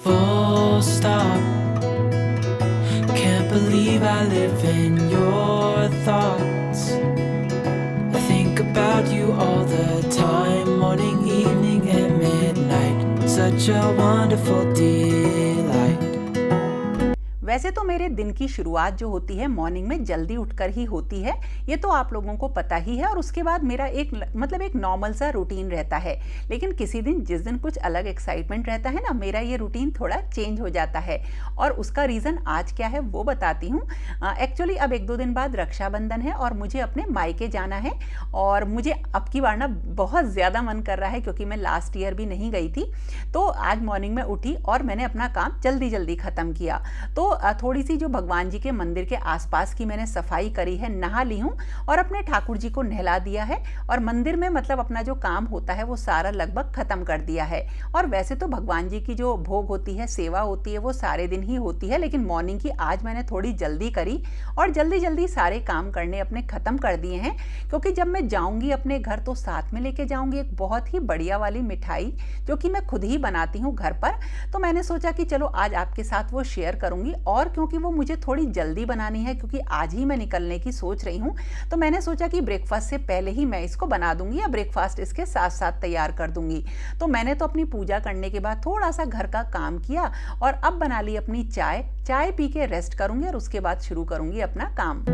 Full stop. Can't believe I live in your thoughts. I think about you all the time, morning, evening, and midnight. Such a wonderful delight. वैसे तो मेरे दिन की शुरुआत जो होती है मॉर्निंग में जल्दी उठकर ही होती है, ये तो आप लोगों को पता ही है। और उसके बाद मेरा एक नॉर्मल सा रूटीन रहता है। लेकिन किसी दिन जिस दिन कुछ अलग एक्साइटमेंट रहता है ना, मेरा ये रूटीन थोड़ा चेंज हो जाता है। और उसका रीज़न आज क्या है वो बताती हूँ। एक्चुअली अब 1-2 दिन बाद रक्षाबंधन है और मुझे अपने मायके जाना है। और मुझे अब की बार ना बहुत ज़्यादा मन कर रहा है, क्योंकि मैं लास्ट ईयर भी नहीं गई थी। तो आज मॉर्निंग में उठी और मैंने अपना काम जल्दी जल्दी ख़त्म किया। तो थोड़ी सी जो भगवान जी के मंदिर के आसपास की मैंने सफाई करी है, नहा ली हूँ और अपने ठाकुर जी को नहला दिया है। और मंदिर में मतलब अपना जो काम होता है वो सारा लगभग ख़त्म कर दिया है। और वैसे तो भगवान जी की जो भोग होती है, सेवा होती है, वो सारे दिन ही होती है। लेकिन मॉर्निंग की आज मैंने थोड़ी जल्दी करी और जल्दी जल्दी सारे काम करने अपने ख़त्म कर दिए हैं। क्योंकि जब मैं जाऊँगी अपने घर तो साथ में लेके जाऊँगी एक बहुत ही बढ़िया वाली मिठाई, जो कि मैं खुद ही बनाती हूँ घर पर। तो मैंने सोचा कि चलो आज आपके साथ वो शेयर करूँगी। और क्योंकि वो मुझे थोड़ी जल्दी बनानी है, क्योंकि आज ही मैं निकलने की सोच रही हूँ, तो मैंने सोचा कि ब्रेकफास्ट से पहले ही मैं इसको बना दूंगी या ब्रेकफास्ट इसके साथ साथ तैयार कर दूंगी। तो मैंने तो अपनी पूजा करने के बाद थोड़ा सा घर का काम किया और अब बना ली अपनी चाय पी के रेस्ट करूंगी और उसके बाद शुरू करूंगी अपना काम।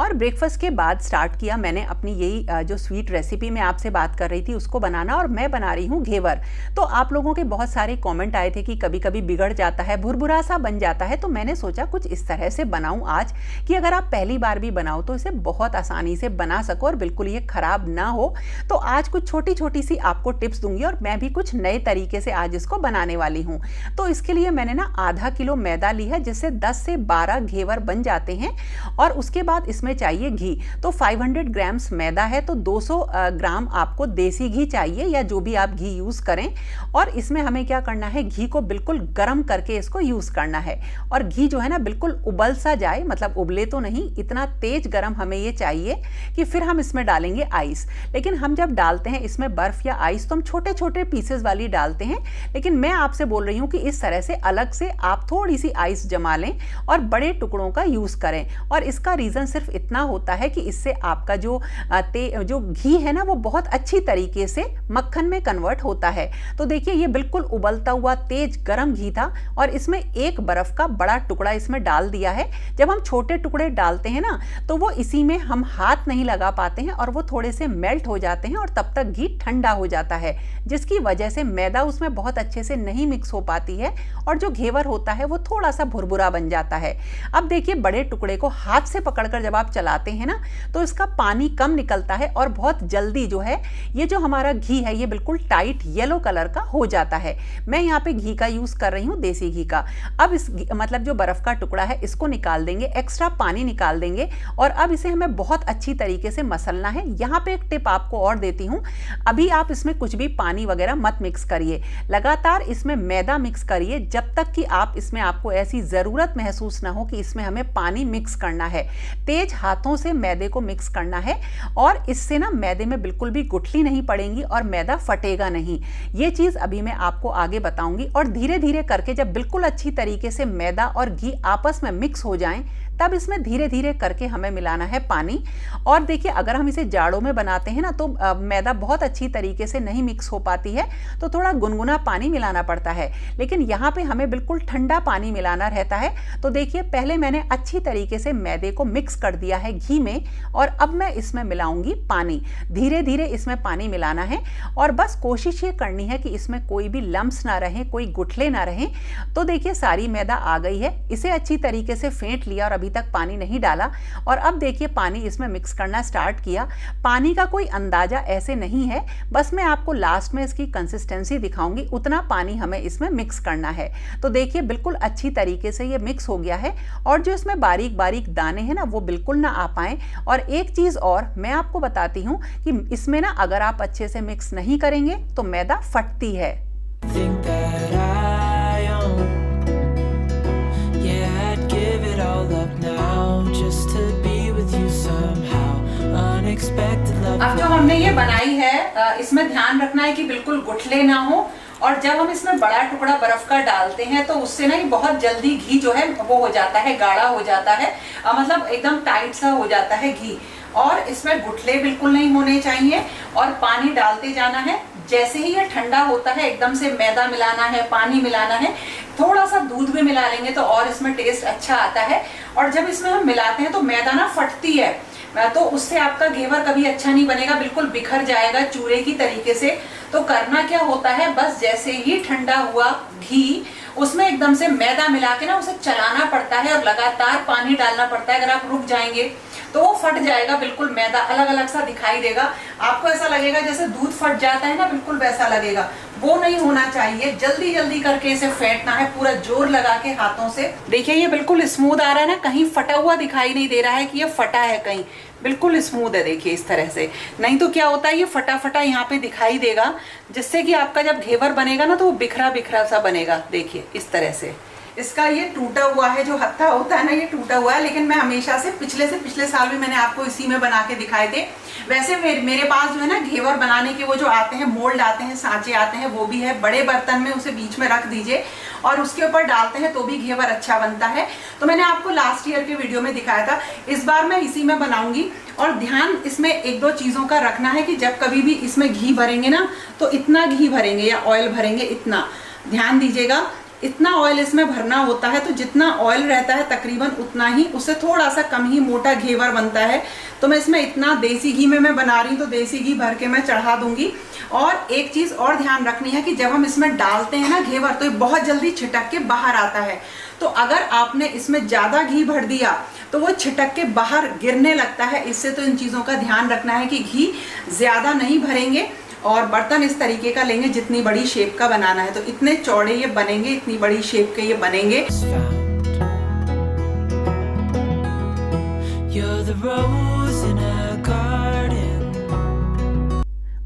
और ब्रेकफास्ट के बाद स्टार्ट किया मैंने अपनी यही जो स्वीट रेसिपी मैं आपसे बात कर रही थी उसको बनाना। और मैं बना रही हूँ घेवर। तो आप लोगों के बहुत सारे कमेंट आए थे कि कभी कभी बिगड़ जाता है, भुरभुरा सा बन जाता है। तो मैंने सोचा कुछ इस तरह से बनाऊँ आज कि अगर आप पहली बार भी बनाओ तो इसे बहुत आसानी से बना सको और बिल्कुल ये ख़राब ना हो। तो आज कुछ छोटी छोटी सी आपको टिप्स दूंगी और मैं भी कुछ नए तरीके से आज इसको बनाने वाली हूँ। तो इसके लिए मैंने ना आधा किलो मैदा ली है, जिससे 10 से 12 घेवर बन जाते हैं। और उसके बाद इसमें चाहिए घी। तो 500 ग्राम्स मैदा है तो 200 ग्राम आपको देसी घी चाहिए, या जो भी आप घी यूज़ करें। और इसमें हमें क्या करना है, घी को बिल्कुल गर्म करके इसको यूज़ करना है। और घी जो है ना बिल्कुल उबल सा जाए, मतलब उबले तो नहीं, इतना तेज गर्म हमें ये चाहिए कि फिर हम इसमें डालेंगे आइस। लेकिन हम जब डालते हैं इसमें बर्फ़ या आइस तो हम छोटे छोटे पीसेस वाली डालते हैं। लेकिन मैं आपसे बोल रही हूँ कि इस तरह से अलग से आप थोड़ी सी आइस जमा लें और बड़े टुकड़ों का यूज़ करें। और इसका रीज़न सिर्फ इतना होता है कि इससे आपका जो घी है ना वो बहुत अच्छी तरीके से मक्खन में कन्वर्ट होता है। तो देखिए ये बिल्कुल उबलता हुआ तेज गरम घी था और इसमें एक बर्फ का बड़ा टुकड़ा इसमें डाल दिया है। जब हम छोटे टुकड़े डालते हैं ना तो वो इसी में हम हाथ नहीं लगा पाते हैं और वो थोड़े से मेल्ट हो जाते हैं और तब तक घी ठंडा हो जाता है, जिसकी वजह से मैदा उसमें बहुत अच्छे से नहीं मिक्स हो पाती है और जो घेवर होता है वो थोड़ा सा भुरभुरा बन जाता है। अब देखिए बड़े टुकड़े को हाथ से पकड़कर जब आप चलाते हैं ना तो इसका पानी कम निकलता है और बहुत जल्दी जो है ये जो हमारा घी है ये बिल्कुल टाइट येलो कलर का हो जाता है। मैं यहाँ पे घी का यूज कर रही हूँ, देसी घी का। अब इस मतलब जो बर्फ का टुकड़ा है इसको निकाल देंगे, एक्स्ट्रा पानी निकाल देंगे और अब इसे हमें बहुत अच्छी तरीके से मसलना है। यहाँ पे एक टिप आपको और देती हूँ, अभी आप इसमें कुछ भी पानी वगैरह मत मिक्स करिए, लगातार इसमें मैदा मिक्स करिए जब तक कि आप इसमें आपको ऐसी ज़रूरत महसूस ना हो कि इसमें हमें पानी मिक्स करना है। तेज हाथों से मैदे को मिक्स करना है और इससे ना मैदे में बिल्कुल भी गुठली नहीं पड़ेंगी और मैदा फटेगा नहीं। ये चीज़ अभी मैं आपको आगे बताऊंगी। और धीरे धीरे करके जब बिल्कुल अच्छी तरीके से मैदा और घी आपस में मिक्स हो जाएं तब इसमें धीरे धीरे करके हमें मिलाना है पानी। और देखिए अगर हम इसे जाड़ों में बनाते हैं ना तो मैदा बहुत अच्छी तरीके से नहीं मिक्स हो पाती है, तो थोड़ा गुनगुना पानी मिलाना पड़ता है। लेकिन यहाँ पे हमें बिल्कुल ठंडा पानी मिलाना रहता है। तो देखिए पहले मैंने अच्छी तरीके से मैदे को मिक्स कर दिया है घी में और अब मैं इसमें मिलाऊंगी पानी। धीरे धीरे इसमें पानी मिलाना है और बस कोशिश ये करनी है कि इसमें कोई भी लम्स ना रहे, कोई गुठले ना रहे। तो देखिए सारी मैदा आ गई है, इसे अच्छी तरीके से फेंट लिया और अभी तक पानी नहीं डाला। और अब देखिए पानी इसमें मिक्स करना स्टार्ट किया। पानी का कोई अंदाजा ऐसे नहीं है, बस मैं आपको लास्ट में इसकी कंसिस्टेंसी दिखाऊंगी, उतना पानी हमें इसमें मिक्स करना है। तो देखिए बिल्कुल अच्छी तरीके से ये मिक्स हो गया है और जो इसमें बारीक बारीक दाने हैं ना वो बिल्कुल ना आ पाए। और एक चीज़ और मैं आपको बताती हूँ कि इसमें ना अगर आप अच्छे से मिक्स नहीं करेंगे तो मैदा फटती है। Think that I own. Yeah, I'd give it all up now just to be with you somehow. unexpected love. अब जो हमने ये बनाई है इसमें ध्यान रखना है कि बिल्कुल गुठले ना हो, और जब हम इसमें बड़ा टुकड़ा बर्फ का डालते हैं तो उससे ना ये बहुत जल्दी घी जो है वो हो जाता है, गाढ़ा हो जाता है, मतलब एकदम टाइट सा हो जाता है घी। और इसमें गुठले बिल्कुल नहीं होने चाहिए, और पानी डालते जाना है। जैसे ही ये ठंडा होता है एकदम से मैदा मिलाना है, पानी मिलाना है, थोड़ा सा दूध भी मिला लेंगे तो और इसमें टेस्ट अच्छा आता है। और जब इसमें हम मिलाते हैं तो मैदा ना फटती है, तो उससे आपका घेवर कभी अच्छा नहीं बनेगा, बिल्कुल बिखर जाएगा चूरे की तरीके से। तो करना क्या होता है, बस जैसे ही ठंडा हुआ घी उसमें एकदम से मैदा मिला के ना उसे चलाना पड़ता है और लगातार पानी डालना पड़ता है। अगर आप रुक जाएंगे तो वो फट जाएगा, बिल्कुल मैदा अलग अलग सा दिखाई देगा, आपको ऐसा लगेगा जैसे दूध फट जाता है ना, बिल्कुल वैसा लगेगा। वो नहीं होना चाहिए, जल्दी जल्दी करके इसे फेंटना है, पूरा जोर लगा के हाथों से। देखिए ये बिल्कुल स्मूथ आ रहा है ना, कहीं फटा हुआ दिखाई नहीं दे रहा है कि ये फटा है, कहीं बिल्कुल स्मूथ है। देखिए इस तरह से, नहीं तो क्या होता है ये फटा फटा यहाँ पे दिखाई देगा, जिससे कि आपका जब घेवर बनेगा ना तो वो बिखरा बिखरा सा बनेगा। देखिए इस तरह से इसका ये टूटा हुआ है, जो हत्था होता है ना ये टूटा हुआ है, लेकिन मैं हमेशा से पिछले साल भी मैंने आपको इसी में बना के दिखाए थे। वैसे मेरे पास जो है ना घेवर बनाने के वो जो आते हैं, मोल्ड आते हैं, सांचे आते हैं, वो भी है। बड़े बर्तन में उसे बीच में रख दीजिए और उसके ऊपर डालते हैं तो भी घेवर अच्छा बनता है। तो मैंने आपको लास्ट ईयर के वीडियो में दिखाया था, इस बार मैं इसी में बनाऊंगी। और ध्यान इसमें एक दो चीज़ों का रखना है कि जब कभी भी इसमें घी भरेंगे ना तो इतना घी भरेंगे या ऑयल भरेंगे, इतना ध्यान दीजिएगा। इतना ऑयल इसमें भरना होता है, तो जितना ऑयल रहता है तकरीबन उतना ही, उससे थोड़ा सा कम ही मोटा घेवर बनता है। तो मैं इसमें इतना देसी घी में मैं बना रही हूँ, तो देसी घी भर के मैं चढ़ा दूंगी। और एक चीज़ और ध्यान रखनी है कि जब हम इसमें डालते हैं ना घेवर, तो ये बहुत जल्दी छिटक के बाहर आता है। तो अगर आपने इसमें ज़्यादा घी भर दिया तो वो छिटक के बाहर गिरने लगता है। इससे तो इन चीज़ों का ध्यान रखना है कि घी ज़्यादा नहीं भरेंगे, और बर्तन इस तरीके का लेंगे जितनी बड़ी शेप का बनाना है। तो इतने चौड़े ये बनेंगे, इतनी बड़ी शेप के ये बनेंगे। You're the rose in a garden.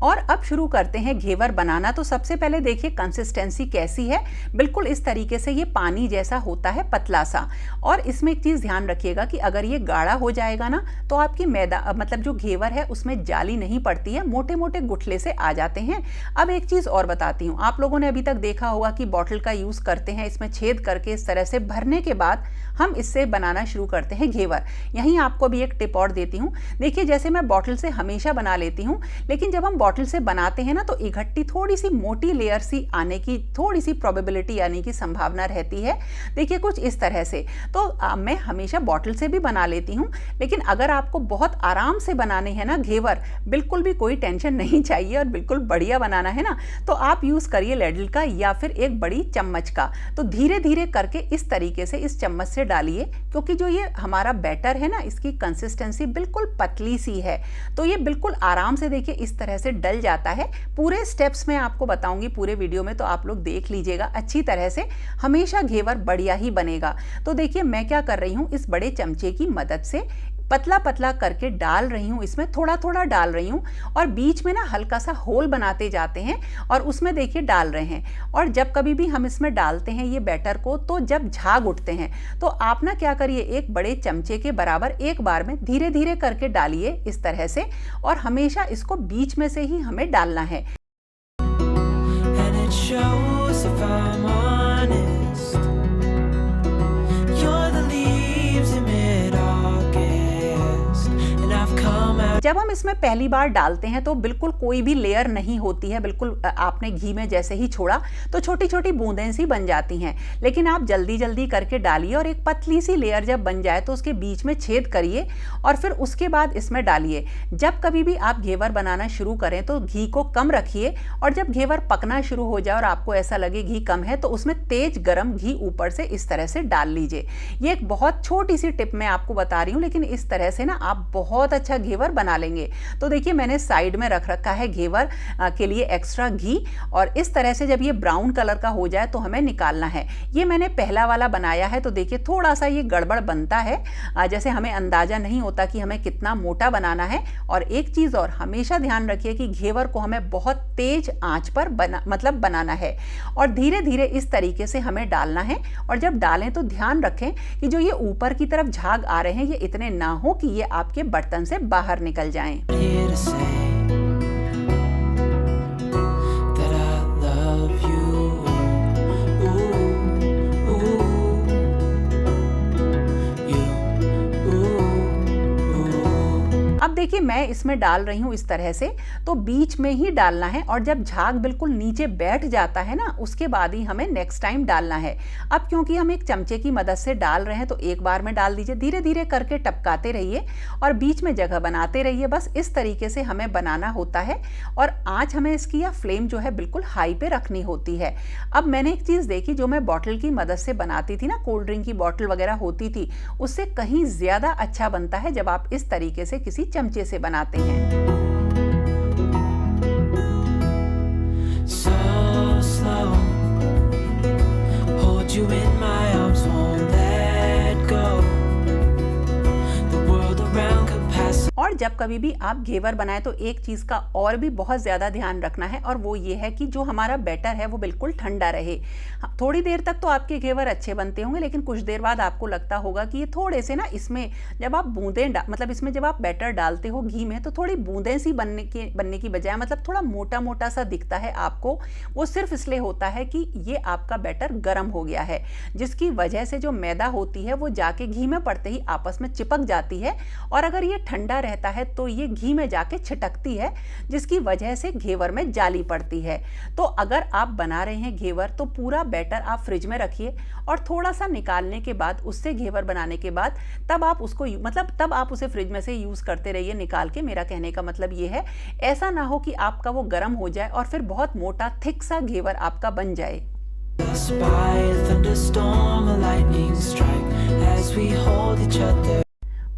और अब शुरू करते हैं घेवर बनाना। तो सबसे पहले देखिए कंसिस्टेंसी कैसी है, बिल्कुल इस तरीके से ये पानी जैसा होता है, पतला सा। और इसमें एक चीज़ ध्यान रखिएगा कि अगर ये गाढ़ा हो जाएगा ना तो आपकी मैदा मतलब जो घेवर है उसमें जाली नहीं पड़ती है, मोटे मोटे गुठले से आ जाते हैं। अब एक चीज़ और बताती हूँ, आप लोगों ने अभी तक देखा होगा कि बॉटल का यूज़ करते हैं, इसमें छेद करके इस तरह से भरने के बाद हम इससे बनाना शुरू करते हैं घेवर। यहीं आपको भी एक टिप और देती हूँ। देखिए जैसे मैं बॉटल से हमेशा बना लेती हूँ, लेकिन जब हम बॉटल से बनाते हैं ना तो इकट्ठी थोड़ी सी मोटी लेयर सी आने की थोड़ी सी प्रोबेबिलिटी आने की संभावना रहती है। देखिए कुछ इस तरह से। तो मैं हमेशा बॉटल से भी बना लेती हूँ, लेकिन अगर आपको बहुत आराम से बनाने हैं ना घेवर, बिल्कुल भी कोई टेंशन नहीं चाहिए और बिल्कुल बढ़िया बनाना है ना, तो आप यूज़ करिए लैडल का या फिर एक बड़ी चम्मच का। तो धीरे धीरे करके इस तरीके से इस चम्मच से डालिए, क्योंकि जो ये हमारा बैटर है ना इसकी कंसिस्टेंसी बिल्कुल पतली सी है, तो ये बिल्कुल आराम से देखिए इस तरह से डल जाता है। पूरे स्टेप्स में आपको बताऊंगी पूरे वीडियो में, तो आप लोग देख लीजिएगा अच्छी तरह से, हमेशा घेवर बढ़िया ही बनेगा। तो देखिए मैं क्या कर रही हूँ, इस बड़े चमचे की मदद से पतला पतला करके डाल रही हूँ, इसमें थोड़ा थोड़ा डाल रही हूँ और बीच में ना हल्का सा होल बनाते जाते हैं और उसमें देखिए डाल रहे हैं। और जब कभी भी हम इसमें डालते हैं ये बैटर को, तो जब झाग उठते हैं तो आप ना क्या करिए, एक बड़े चमचे के बराबर एक बार में धीरे धीरे करके डालिए इस तरह से, और हमेशा इसको बीच में से ही हमें डालना है। And it shows if I'm honest. You're the leaves in mid-August, and I've come out. जब हम इसमें पहली बार डालते हैं तो बिल्कुल कोई भी लेयर नहीं होती है, बिल्कुल आपने घी में जैसे ही छोड़ा तो छोटी छोटी बूंदें सी बन जाती हैं। लेकिन आप जल्दी जल्दी करके डालिए और एक पतली सी लेयर जब बन जाए तो उसके बीच में छेद करिए और फिर उसके बाद इसमें डालिए। जब कभी भी आप घेवर बनाना शुरू करें तो घी को कम रखिए, और जब घेवर पकना शुरू हो जाए और आपको ऐसा लगे घी कम है तो उसमें तेज गरम घी ऊपर से इस तरह से डाल लीजिए। ये एक बहुत छोटी सी टिप मैं आपको बता रही हूँ, लेकिन इस तरह से ना आप बहुत अच्छा घेवर बना लेंगे। तो देखिए मैंने साइड में रख रखा है घेवर के लिए एक्स्ट्रा घी, और इस तरह से जब ये ब्राउन कलर का हो जाए तो हमें निकालना है। ये मैंने पहला वाला बनाया है, तो देखिए थोड़ा सा ये गड़बड़ बनता है, जैसे हमें अंदाजा नहीं होता कि हमें कितना मोटा बनाना है। और एक चीज़ और, हमेशा ध्यान रखिए कि घेवर को हमें बहुत तेज आंच पर बनाना है और धीरे धीरे इस तरीके से हमें डालना है। और जब डालें तो ध्यान रखें कि जो ये ऊपर की तरफ झाग आ रहे हैं ये इतने ना हो कि ये आपके बर्तन से बाहर निकल निकल जाएं। here to say that I love you. Ooh, ooh, you. Ooh. अब देखिए मैं इसमें डाल रही हूँ इस तरह से, तो बीच में ही डालना है और जब झाग बिल्कुल नीचे बैठ जाता है ना, उसके बाद ही हमें नेक्स्ट टाइम डालना है। अब क्योंकि हम एक चमचे की मदद से डाल रहे हैं तो एक बार में डाल दीजिए, धीरे धीरे करके टपकाते रहिए और बीच में जगह बनाते रहिए। बस इस तरीके से हमें बनाना होता है और आँच हमें इसकी या फ्लेम जो है बिल्कुल हाई पे रखनी होती है। अब मैंने एक चीज़ देखी, जो मैं बॉटल की मदद से बनाती थी ना, कोल्ड ड्रिंक की बॉटल वगैरह होती थी, उससे कहीं ज़्यादा अच्छा बनता है जब आप इस तरीके से किसी चमचे से बनाते हैं। So slow, hold you in my arms, won't let go. The world around could pass. और जब कभी भी आप घेवर बनाएं तो एक चीज़ का और भी बहुत ज़्यादा ध्यान रखना है, और वो ये है कि जो हमारा बैटर है वो बिल्कुल ठंडा रहे। थोड़ी देर तक तो आपके घेवर अच्छे बनते होंगे, लेकिन कुछ देर बाद आपको लगता होगा कि ये थोड़े से ना, इसमें जब आप बूंदें मतलब इसमें जब आप बैटर डालते हो घी में, तो थोड़ी बूंदें सी बनने की बजाय मतलब थोड़ा मोटा मोटा सा दिखता है आपको। वो सिर्फ इसलिए होता है कि ये आपका बैटर गर्म हो गया है, जिसकी वजह से जो मैदा होती है वो जाके घी में पड़ते ही आपस में चिपक जाती है, और अगर ये ठंडा रहता है तो ये घी में जाके छिटकती है, जिसकी वजह से घेवर में जाली पड़ती है। तो अगर आप बना रहे हैं घेवर तो पूरा बैटर आप फ्रिज में रखिए, और थोड़ा सा निकालने के बाद उससे घेवर बनाने के बाद तब आप उसको तब आप उसे फ्रिज में से यूज़ करते रहिए निकाल के। मेरा कहने का मतलब ये है, ऐसा ना हो कि आपका वो गर्म हो जाए और फिर बहुत मोटा थिक सा घेवर आपका बन जाए। By a thunderstorm, a lightning strike as we hold each other.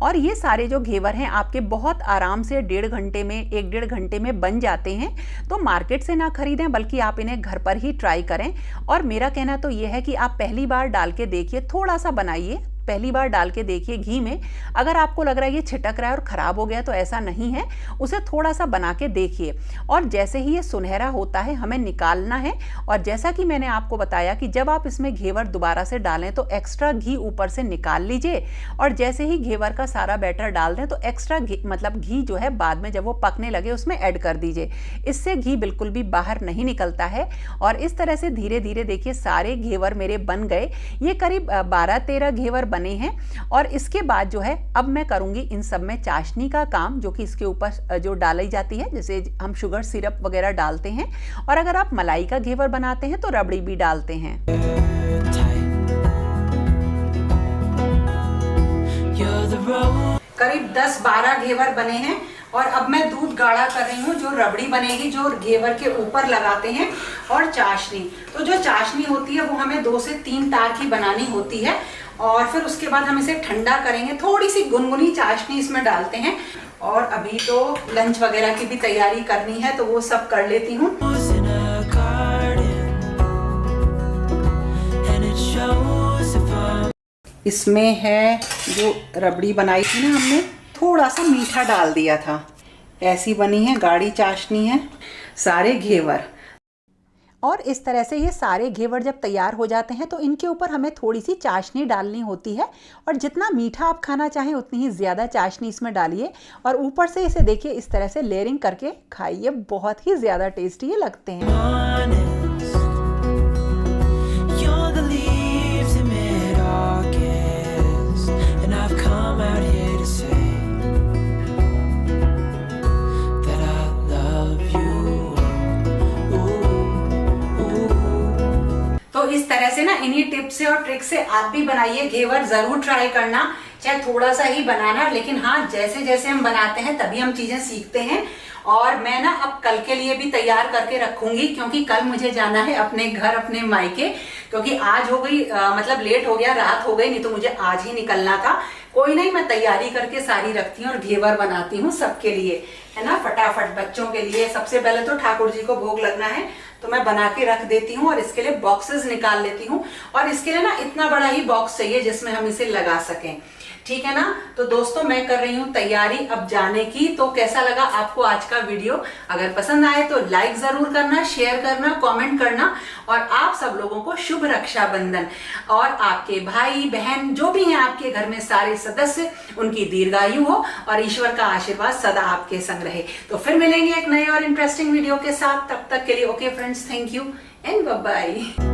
और ये सारे जो घेवर हैं आपके बहुत आराम से 1.5 घंटे में बन जाते हैं। तो मार्केट से ना खरीदें, बल्कि आप इन्हें घर पर ही ट्राई करें। और मेरा कहना तो ये है कि आप पहली बार डाल के देखिए, थोड़ा सा बनाइए, पहली बार डाल के देखिए घी में। अगर आपको लग रहा है ये छिटक रहा है और ख़राब हो गया तो ऐसा नहीं है, उसे थोड़ा सा बना के देखिए। और जैसे ही ये सुनहरा होता है हमें निकालना है। और जैसा कि मैंने आपको बताया कि जब आप इसमें घेवर दोबारा से डालें तो एक्स्ट्रा घी ऊपर से निकाल लीजिए, और जैसे ही घेवर का सारा बैटर डाल दें तो एक्स्ट्रा घी जो है बाद में जब वो पकने लगे उसमें ऐड कर दीजिए। इससे घी बिल्कुल भी बाहर नहीं निकलता है। और इस तरह से धीरे धीरे देखिए सारे घेवर मेरे बन गए। ये करीब 12-13 घेवर बने हैं। और इसके बाद जो है अब मैं करूंगी इन सब में चाशनी का काम, जो कि इसके ऊपर जो डाली जाती है, जैसे हम शुगर सिरप वगैरह डालते हैं, और अगर आप मलाई का घेवर बनाते हैं तो रबड़ी भी डालते हैं। करीब 10-12 घेवर बने हैं और अब मैं दूध गाढ़ा कर रही हूँ, जो रबड़ी बनेगी, जो घेवर के ऊपर लगाते हैं। और चाशनी, तो जो चाशनी होती है वो हमें 2 से 3 तार की बनानी होती है, और फिर उसके बाद हम इसे ठंडा करेंगे। थोड़ी सी गुनगुनी चाशनी इसमें डालते हैं। और अभी तो लंच वगैरह की भी तैयारी करनी है, तो वो सब कर लेती हूँ। Was in a garden, and it shows if I'm इसमें है जो रबड़ी बनाई थी ना हमने, थोड़ा सा मीठा डाल दिया था। ऐसी बनी है, गाढ़ी चाशनी है, सारे घेवर। और इस तरह से ये सारे घेवर जब तैयार हो जाते हैं तो इनके ऊपर हमें थोड़ी सी चाशनी डालनी होती है, और जितना मीठा आप खाना चाहें उतनी ही ज़्यादा चाशनी इसमें डालिए। और ऊपर से इसे देखिए इस तरह से लेयरिंग करके खाइए, बहुत ही ज़्यादा टेस्टी ये लगते हैं। honest. You're the leaves in mid-August, and I've come out here to say that I love you. Ooh, ooh. तो इस तरह से ना इन्हीं टिप्स से और ट्रिक से आप भी बनाइए घेवर, ज़रूर ट्राई करना, चाहे थोड़ा सा ही बनाना, लेकिन हाँ जैसे जैसे हम बनाते हैं तभी हम चीज़ें सीखते हैं। और मैं ना अब कल के लिए भी तैयार करके रखूंगी, क्योंकि कल मुझे जाना है अपने घर, अपने मायके, क्योंकि आज हो गई मतलब लेट हो गया, रात हो गई, नहीं तो मुझे आज ही निकलना था। कोई नहीं, मैं तैयारी करके सारी रखती हूँ और घेवर बनाती हूँ सबके लिए, है ना, फटाफट बच्चों के लिए। सबसे पहले तो ठाकुर जी को भोग लगना है, तो मैं बना के रख देती हूँ और इसके लिए बॉक्सेस निकाल लेती हूँ। और इसके लिए ना इतना बड़ा ही बॉक्स चाहिए जिसमें हम इसे लगा सकें। ठीक है ना। तो दोस्तों मैं कर रही हूँ तैयारी अब जाने की। तो कैसा लगा आपको आज का वीडियो? अगर पसंद आए तो लाइक जरूर करना, शेयर करना, कमेंट करना। और आप सब लोगों को शुभ रक्षाबंधन। और आपके भाई बहन जो भी हैं आपके घर में सारे सदस्य, उनकी दीर्घायु हो और ईश्वर का आशीर्वाद सदा आपके संग रहे। तो फिर मिलेंगे एक नए और इंटरेस्टिंग वीडियो के साथ। तब तक के लिए okay friends, thank you and bye bye.